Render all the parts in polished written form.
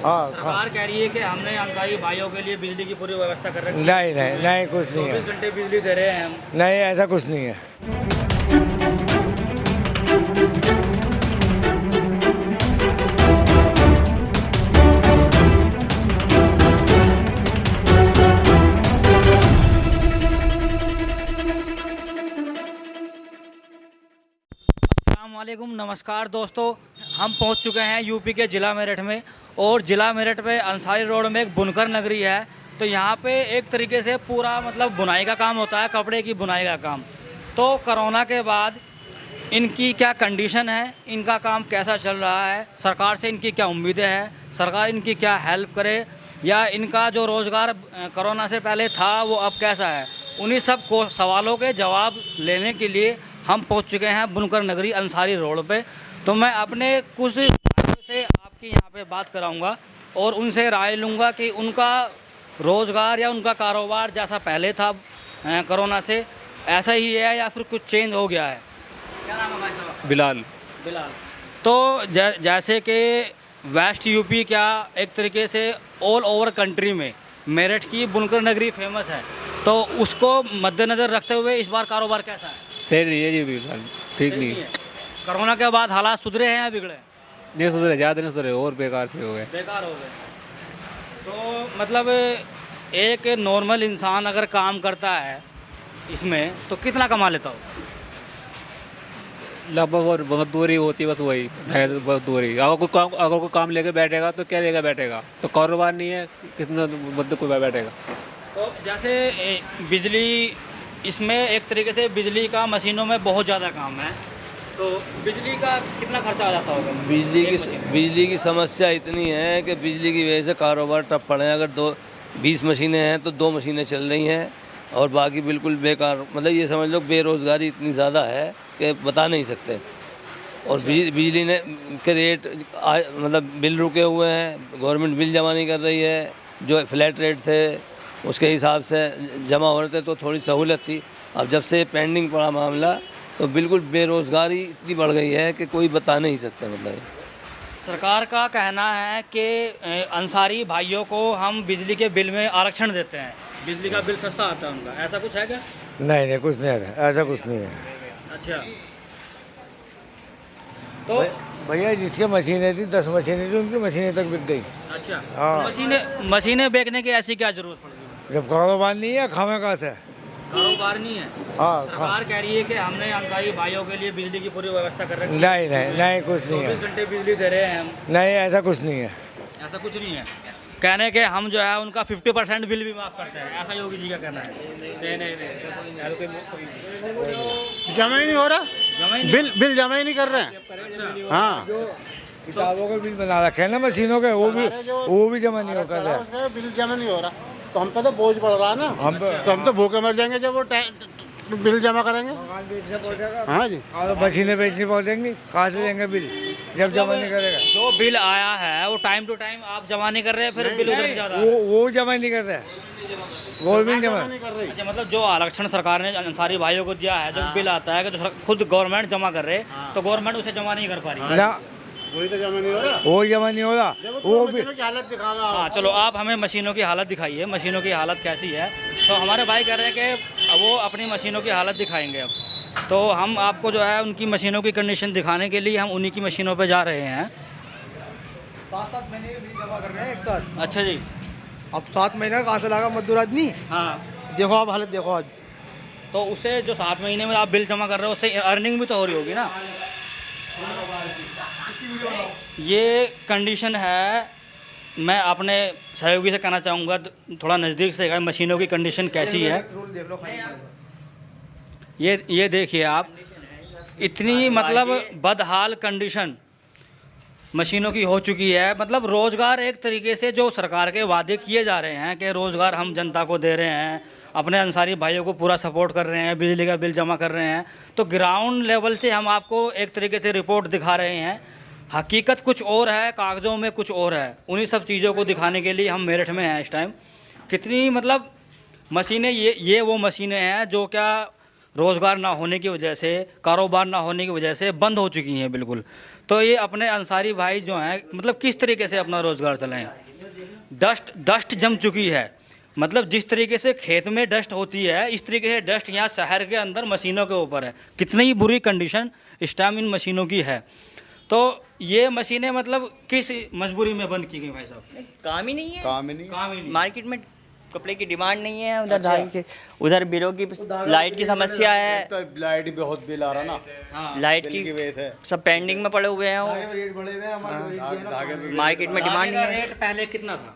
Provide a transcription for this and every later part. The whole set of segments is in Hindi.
हाँ सरकार कह रही है कि हमने अंसारी भाइयों के लिए बिजली की पूरी व्यवस्था कर रखी है। नहीं नहीं नहीं, कुछ नहीं है। 24 घंटे बिजली दे रहे हैं हम। नहीं, ऐसा कुछ नहीं है। अस्सलामुअलैकुम, नमस्कार दोस्तों। हम पहुंच चुके हैं यूपी के ज़िला मेरठ में, और ज़िला मेरठ पे अंसारी रोड में एक बुनकर नगरी है। तो यहाँ पे एक तरीके से पूरा मतलब बुनाई का काम होता है, कपड़े की बुनाई का काम। तो कोरोना के बाद इनकी क्या कंडीशन है, इनका काम कैसा चल रहा है, सरकार से इनकी क्या उम्मीदें हैं, सरकार इनकी क्या हेल्प करे, या इनका जो रोज़गार कोरोना से पहले था वो अब कैसा है, उन्हीं सब को सवालों के जवाब लेने के लिए हम पहुंच चुके हैं बुनकर नगरी अंसारी रोड पे। तो मैं अपने कुछ भाइयों से आपकी यहाँ पे बात कराऊंगा और उनसे राय लूँगा कि उनका रोज़गार या उनका कारोबार जैसा पहले था कोरोना से ऐसा ही है या फिर कुछ चेंज हो गया है। क्या नाम है भाई साहब? बिलाल। बिलाल। तो जैसे कि वेस्ट यूपी क्या एक तरीके से ऑल ओवर कंट्री में मेरठ की बुनकर नगरी फेमस है, तो उसको मद्देनज़र रखते हुए इस बार कारोबार कैसा है? सही नहीं है जी, बिलाल ठीक नहीं है। कोरोना के बाद हालात सुधरे हैं या बिगड़े? नहीं सुधरे, ज़्यादा नहीं सुधरे, और बेकार से हो गए। बेकार हो गए। तो मतलब एक नॉर्मल इंसान अगर काम करता है इसमें तो कितना कमा लेता हो? लगभग और बहुत दूरी होती है, बस वही है, बहुत दूरी। अगर कोई काम लेके बैठेगा तो क्या लेके बैठेगा, तो कारोबार नहीं है, कितना मतलब कोई बैठेगा। तो जैसे बिजली, इसमें एक तरीके से बिजली का मशीनों में बहुत ज़्यादा काम है, तो बिजली का कितना खर्चा आ जाता होगा? बिजली की समस्या इतनी है कि बिजली की वजह से कारोबार ठप पड़े हैं। अगर 20 मशीनें हैं तो 2 मशीनें चल रही हैं और बाकी बिल्कुल बेकार। मतलब ये समझ लो बेरोज़गारी इतनी ज़्यादा है कि बता नहीं सकते। और बिजली ने के रेट मतलब बिल रुके हुए हैं, गवर्नमेंट बिल जमा नहीं कर रही है। जो फ्लैट रेट थे उसके हिसाब से जमा हो रहे थे तो थोड़ी सहूलत थी। अब जब से पेंडिंग पड़ा मामला तो बिल्कुल बेरोज़गारी इतनी बढ़ गई है कि कोई बता नहीं सकता। मतलब सरकार का कहना है कि अंसारी भाइयों को हम बिजली के बिल में आरक्षण देते हैं, बिजली का बिल सस्ता आता है उनका, ऐसा कुछ है क्या? नहीं नहीं, कुछ नहीं है, ऐसा कुछ नहीं है। अच्छा। तो भैया जिसकी मशीनें थी 10 मशीनें थी, उनकी मशीनें तक बिक गई। अच्छा, हाँ। मशीनें बेचने की ऐसी क्या जरूरत पड़ गई? जब कारोबार नहीं है, खामे कहाँ से? कारोबार नहीं है। हाँ सरकार कह रही है कि हमने अंसारी भाइयों के लिए बिजली की पूरी व्यवस्था कर रखी है। नहीं नहीं नहीं, कुछ नहीं 24 है। घंटे बिजली दे रहे हैं हम। नहीं, ऐसा कुछ नहीं है। ऐसा कुछ नहीं है। कहने के हम जो है उनका 50% बिल भी माफ़ करते हैं, ऐसा योगी जी का कहना है। नहीं, जमा ही नहीं हो रहा, जमा ही नहीं। बिल जमा ही नहीं कर रहे हैं। हाँ, किताबों के बिल बना रखे हैं ना मशीनों के, वो भी जमा नहीं होता है। बिल जमा नहीं हो रहा तो हम पे तो बोझ पड़ रहा है ना। हम तो भूखे मर जाएंगे जब वो बिल जमा करेंगे। हाँ जी, और मशीनें बेचनी पहुँचेंगी, कहाँ से देंगे बिल जब जमा नहीं करेगा? जो बिल आया है वो टाइम टू टाइम आप जमा नहीं कर रहे, फिर बिल उधर से ज़्यादा। वो जमा नहीं कर रहे, गवर्नमेंट जमा नहीं कर रही। अच्छा, मतलब जो आरक्षण सरकार ने अंसारी भाइयों को दिया है, जो बिल आता है कि जो खुद गवर्नमेंट जमा कर रहे, तो गवर्नमेंट उसे जमा नहीं कर पा रही। ना, वही तो जमा नहीं हो रहा। वो जमा नहीं हो रहा, वो भी। मशीनों की हालत दिखावा आप। हाँ चलो, आप हमें मशीनों की हालत दिखाइए, मशीनों की हालत कैसी है। तो हमारे भाई कह रहे हैं कि वो अपनी मशीनों की हालत दिखाएंगे अब, तो हम आपको जो है उनकी मशीनों की कंडीशन दिखाने के लिए हम उन्हीं की मशीनों पे जा रहे हैं। 7-7 महीने के बिल जमा कर रहे हैं एक साथ। अच्छा जी। अब 7 महीना कहाँ से लागा मजदूर आदमी? हाँ, देखो आप हालत देखो आज। तो उससे जो 7 महीने में आप बिल जमा कर रहे हो उससे अर्निंग भी तो हो रही होगी ना। ये कंडीशन है। मैं अपने सहयोगी से कहना चाहूँगा थोड़ा नज़दीक से देखा मशीनों की कंडीशन कैसी है। रूल देख लो खाली। ये देखिए आप, इतनी मतलब बदहाल कंडीशन मशीनों की हो चुकी है। मतलब रोज़गार एक तरीके से जो सरकार के वादे किए जा रहे हैं कि रोज़गार हम जनता को दे रहे हैं, अपने अंसारी भाइयों को पूरा सपोर्ट कर रहे हैं, बिजली का बिल जमा कर रहे हैं, तो ग्राउंड लेवल से हम आपको एक तरीके से रिपोर्ट दिखा रहे हैं। हकीकत कुछ और है, कागज़ों में कुछ और है। उन्हीं सब चीज़ों को दिखाने के लिए हम मेरठ में हैं इस टाइम। कितनी मतलब मशीनें, ये वो मशीनें हैं जो क्या रोज़गार ना होने की वजह से, कारोबार ना होने की वजह से बंद हो चुकी हैं बिल्कुल। तो ये अपने अंसारी भाई जो हैं मतलब किस तरीके से अपना रोज़गार चलाएं। डस्ट जम चुकी है, मतलब जिस तरीके से खेत में डस्ट होती है इस तरीके से डस्ट यहाँ शहर के अंदर मशीनों के ऊपर है। कितनी ही बुरी कंडीशन इस टाइम इन मशीनों की है। तो ये मशीनें मतलब किस मजबूरी में बंद की गई भाई साहब? काम ही नहीं है, काम ही नहीं। काम ही नहीं। मार्केट में कपड़े की डिमांड नहीं है, उधर धागे के, उधर बिलों की, लाइट की समस्या है, तो लाइट बहुत बिल आ रहा ना, हाँ। लाइट बिल की की वजह से सब पेंडिंग में पड़े हुए हैं वो। रेट बढ़े हुए हैं हमारे धागे पे मार्केट में डिमांड का नहीं है, रेट पहले कितना था?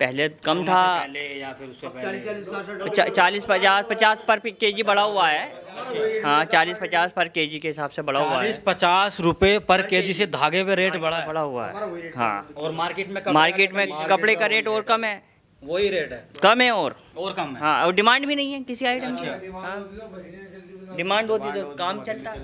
पहले कम था, पहले या फिर उससे पहले 40-50 पर केजी बढ़ा हुआ है। हाँ 40-50 पर केजी के हिसाब से बढ़ा हुआ है, 40-50 रुपए पर केजी से धागे पे रेट बढ़ा है। बढ़ा हुआ है। हाँ और मार्केट में मार्केट में कपड़े का रेट और कम है, वही रेट है कम है और कम है। हाँ, और डिमांड भी नहीं है किसी आइटम की। हाँ, डिमांड होती तो काम चलता।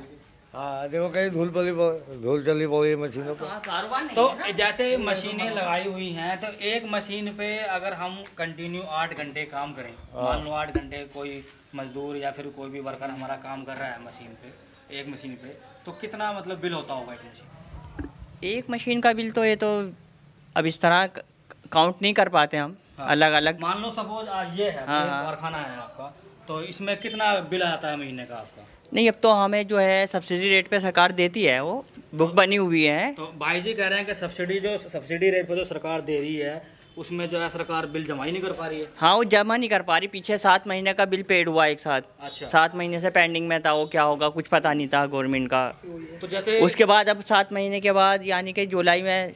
हाँ देखो कहीं धूल चली पड़ी मशीनों पर। तो जैसे मशीनें लगाई हुई हैं तो एक मशीन पे अगर हम कंटिन्यू 8 घंटे काम करें, मान लो 8 घंटे कोई मजदूर या फिर कोई भी वर्कर हमारा काम कर रहा है मशीन पे, एक मशीन पे, तो कितना मतलब बिल होता होगा एक मशीन? एक मशीन का बिल तो ये तो अब इस तरह काउंट नहीं कर पाते हम। हाँ। अलग अलग मान लो सपोज ये है हाँ, हाँ। कारखाना है आपका, तो इसमें कितना बिल आता है महीने का आपका? नहीं, अब तो हमें जो है सब्सिडी रेट पे सरकार देती है, वो बुक बनी हुई है। तो भाई जी कह रहे हैं कि सब्सिडी रेट पे जो सरकार दे रही है उसमें जो है सरकार बिल जमा ही नहीं कर पा रही है। हाँ, वो जमा नहीं कर पा रही। पीछे 7 महीने का बिल पेड हुआ एक साथ। अच्छा। 7 महीने से पेंडिंग में था, वो क्या होगा कुछ पता नहीं था गवर्नमेंट का। तो जैसे उसके बाद अब 7 महीने के बाद यानी कि जुलाई में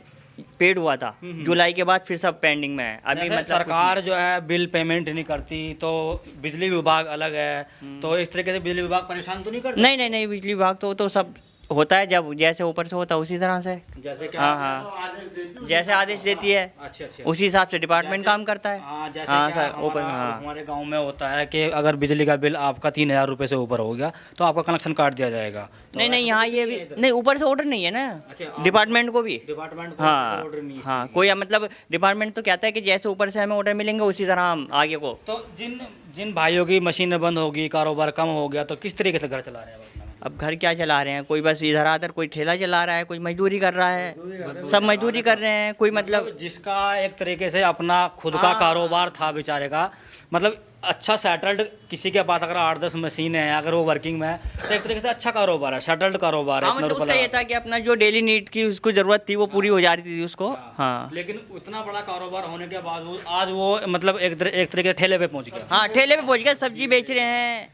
पेड हुआ था, जुलाई के बाद फिर सब पेंडिंग में है अभी। जैसे मतलब सरकार जो है बिल पेमेंट नहीं करती, तो बिजली विभाग अलग है, तो इस तरीके से बिजली विभाग परेशान तो नहीं करता? नहीं, बिजली विभाग तो सब होता है, जब जैसे ऊपर से होता है उसी तरह से। जैसे क्या? हाँ, जैसे आदेश देती है अच्छा। उसी हिसाब से डिपार्टमेंट काम करता है। हाँ जैसे हाँ क्या सर, ऊपर हमारे गांव में होता है कि अगर बिजली का बिल आपका 3000 रुपये से ऊपर हो गया तो आपका कनेक्शन काट दिया जाएगा। तो नहीं, यहाँ ये भी नहीं, ऊपर से ऑर्डर नहीं है ना। अच्छा, डिपार्टमेंट को भी। डिपार्टमेंट को हाँ ऑर्डर नहीं है। हाँ, कोई मतलब डिपार्टमेंट तो कहता है कि जैसे ऊपर से हमें ऑर्डर मिलेंगे उसी तरह हम आगे को। तो जिन भाइयों की मशीनें बंद होगी, कारोबार कम हो गया, तो किस तरीके से घर चला रहे हैं? अब घर क्या चला रहे हैं, कोई बस इधर आधर कोई ठेला चला रहा है, कोई मजदूरी कर रहा है, सब मजदूरी कर रहे हैं। कोई मतलब जिसका एक तरीके से अपना खुद का कारोबार था बेचारे का, मतलब अच्छा सेटल्ड, किसी के पास अगर 8-10 मशीन है, अगर वो वर्किंग में है तो एक तरीके से अच्छा कारोबार है, सेटल्ड कारोबार है। हाँ, मतलब उसका ये था कि अपना जो डेली नीड की उसको ज़रूरत थी वो पूरी हो जा रही थी उसको। हाँ, लेकिन इतना बड़ा कारोबार होने के बाद आज वो मतलब एक तरीके से ठेले पे पहुंच गया। हाँ, ठेले पे पहुंच गया, सब्जी बेच रहे हैं,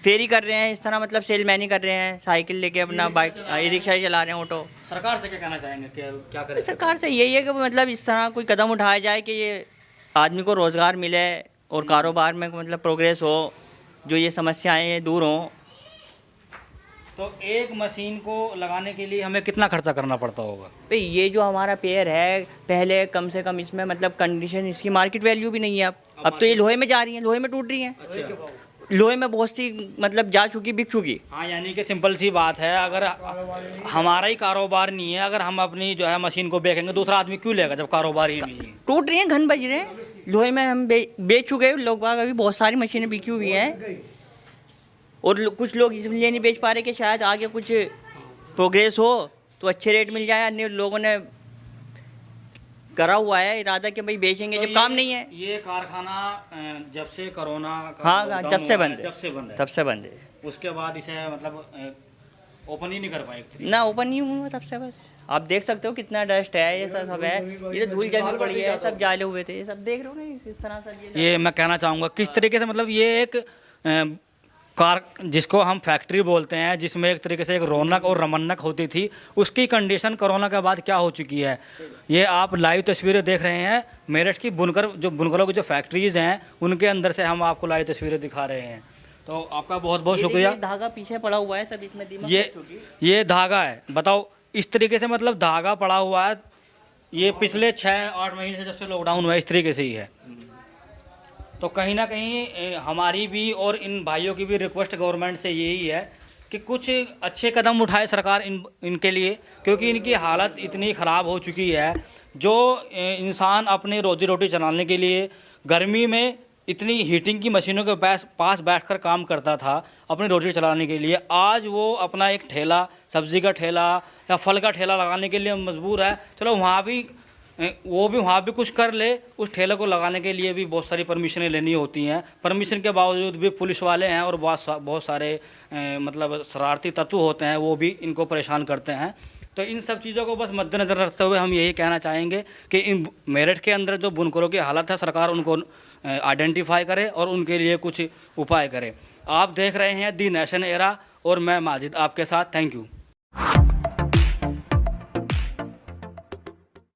फेरी कर रहे हैं, इस तरह मतलब सेलमैनी कर रहे हैं, साइकिल लेके अपना बाइक ई रिक्शा चला रहे हैं, ऑटो। सरकार से क्या कहना चाहेंगे कि क्या करें? सरकार से यही है कि मतलब इस तरह कोई कदम उठाया जाए कि ये आदमी को रोज़गार मिले और कारोबार में मतलब प्रोग्रेस हो, जो ये समस्याएं ये दूर हों। तो एक मशीन को लगाने के लिए हमें कितना खर्चा करना पड़ता होगा? भाई ये जो हमारा पेयर है, पहले कम से कम इसमें मतलब कंडीशन, इसकी मार्केट वैल्यू भी नहीं है। अब तो ये लोहे में जा रही हैं, लोहे में टूट रही हैं। अच्छा। लोहे में बहुत सी मतलब जा चुकी, बिक चुकी। हाँ, यानी कि सिंपल सी बात है, अगर हमारा ही कारोबार नहीं है, अगर हम अपनी जो है मशीन को बेचेंगे दूसरा आदमी क्यों लेगा जब कारोबार ही नहीं है? टूट रही हैं, घन बज रहे हैं। लोहे में हम बेच चुके हैं लोग बाग, अभी बहुत सारी मशीनें बिकी हुई हैं। और कुछ लोग इसलिए नहीं बेच पा रहे कि शायद आगे कुछ प्रोग्रेस हो तो अच्छे रेट मिल जाए। अन्य लोगों ने करा हुआ है इरादा कि भाई बेचेंगे, तो जब काम नहीं है। ये कारखाना जब से कोरोना का हाँ, लॉकडाउन जब से हुआ बंद है, जब से बंद है, तब से बंद है। उसके बाद इसे मतलब ओपन ही नहीं कर पाए। ना ओपन नहीं हुआ तब से। बस आप देख सकते हो कितना डस्ट है, ये सब है, ये तो धूल जमी पड़ी है, सब जाले हुए थे, ये सब देख रहे हो ना इस तरह से। ये मैं कहना चाहूँगा किस तरीके से मतलब ये एक कार जिसको हम फैक्ट्री बोलते हैं, जिसमें एक तरीके से एक रौनक और रमन्नक होती थी, उसकी कंडीशन कोरोना के बाद क्या हो चुकी है। ये आप लाइव तस्वीरें देख रहे हैं मेरठ की बुनकरों की जो फैक्ट्रीज़ हैं उनके अंदर से हम आपको लाइव तस्वीरें दिखा रहे हैं। तो आपका बहुत बहुत शुक्रिया। धागा पीछे पड़ा हुआ है सब, इसमें दीमक ये धागा है, बताओ इस तरीके से मतलब धागा पड़ा हुआ है। ये पिछले 6-8 महीने से जब से लॉकडाउन हुआ है इस तरीके से ही है। तो कहीं ना कहीं हमारी भी और इन भाइयों की भी रिक्वेस्ट गवर्नमेंट से यही है कि कुछ अच्छे कदम उठाए सरकार इनके लिए, क्योंकि इनकी हालत इतनी ख़राब हो चुकी है। जो इंसान अपनी रोजी रोटी चलाने के लिए गर्मी में इतनी हीटिंग की मशीनों के पास बैठकर काम करता था अपनी रोटी चलाने के लिए, आज वो अपना एक ठेला, सब्जी का ठेला या फल का ठेला लगाने के लिए मजबूर है। चलो वहाँ भी वो भी वहाँ भी कुछ कर ले, उस ठेले को लगाने के लिए भी बहुत सारी परमिशनें लेनी होती हैं। परमिशन के बावजूद भी पुलिस वाले हैं और बहुत सारे मतलब शरारती तत्व होते हैं, वो भी इनको परेशान करते हैं। तो इन सब चीज़ों को बस मद्देनज़र रखते हुए हम यही कहना चाहेंगे कि इन मेरठ के अंदर जो बुनकरों की हालत है, सरकार उनको आइडेंटिफाई करे और उनके लिए कुछ उपाय करे। आप देख रहे हैं दी नेशन एरा और मैं माजिद आपके साथ। Thank you.